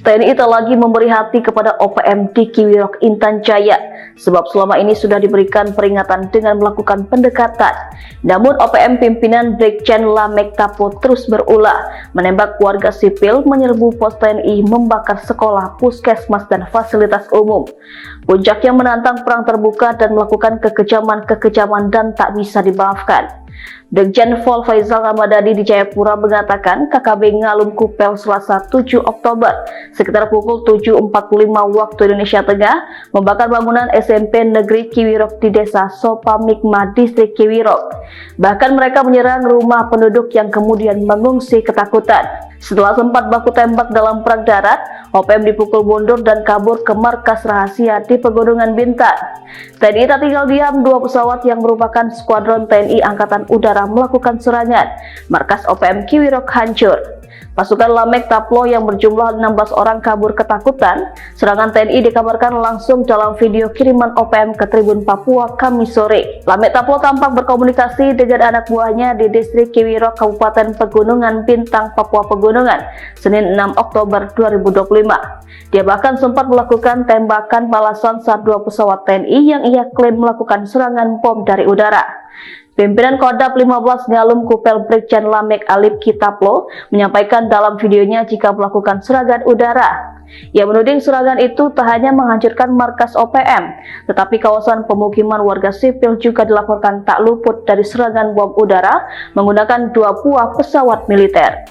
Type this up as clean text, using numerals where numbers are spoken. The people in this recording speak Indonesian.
TNI tak lagi memberi hati kepada OPM di Kiwirok Intan Jaya, sebab selama ini sudah diberikan peringatan dengan melakukan pendekatan. Namun OPM pimpinan Brigjen Lamek Tapo terus berulah menembak warga sipil, menyerbu pos TNI, membakar sekolah, puskesmas, dan fasilitas umum. Puncaknya menantang perang terbuka dan melakukan kekejaman-kekejaman dan tak bisa dimaafkan. Brigjen Pol Faisal Ramadhani di Jayapura mengatakan KKB Ngalum Kupel Selasa 7 Oktober sekitar pukul 7.45 waktu Indonesia Tengah membakar bangunan SMP Negeri Kiwirok di Desa Sopamikma, Distrik Kiwirok. Bahkan mereka menyerang rumah penduduk yang kemudian mengungsi ketakutan. Setelah sempat baku tembak dalam perang darat, OPM dipukul mundur dan kabur ke markas rahasia di Pegunungan Bintan. TNI tak tinggal diam, 2 pesawat yang merupakan skuadron TNI Angkatan Udara melakukan serangan. Markas OPM Kiwirok hancur. Pasukan Lamek Taplo yang berjumlah 16 orang kabur ketakutan. Serangan TNI dikabarkan langsung dalam video kiriman OPM ke Tribun Papua Kamis sore. Lamek Taplo tampak berkomunikasi dengan anak buahnya di Distrik Kiwirok, Kabupaten Pegunungan Bintang, Papua Pegunungan, Senin 6 Oktober 2025. Dia bahkan sempat melakukan tembakan balasan saat 2 pesawat TNI yang ia klaim melakukan serangan bom dari udara. Pimpinan Kodam 15 Ngalum Kupel Brigjen Lamek Alip Kitaplo menyampaikan dalam videonya jika melakukan serangan udara. Ia menuding serangan itu tak hanya menghancurkan markas OPM, tetapi kawasan pemukiman warga sipil juga dilaporkan tak luput dari serangan bom udara menggunakan 2 buah pesawat militer.